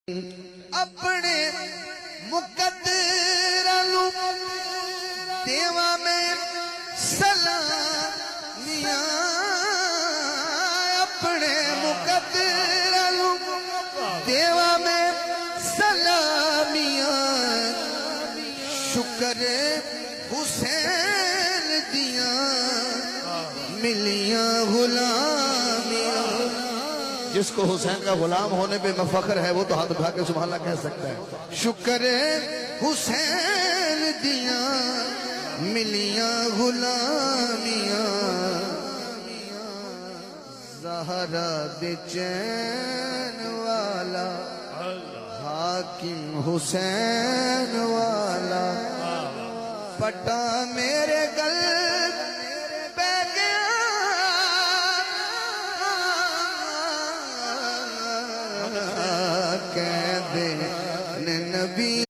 اپنے مقدرانو دیواں میں سلامیاں، اپنے مقدرانو دیواں میں سلامیاں، شکر حسین دیاں ملیاں غلامیاں۔ جس کو حسین کا غلام ہونے پہ فخر ہے وہ تو ہاتھ اٹھا کے سبحان اللہ کہہ سکتا ہے۔ شکر حسین دیاں ملیاں غلامیاں، زہرا دے چین والا حاکم حسین والا، پٹا میرے گل پہ گیا کہہ دے نبی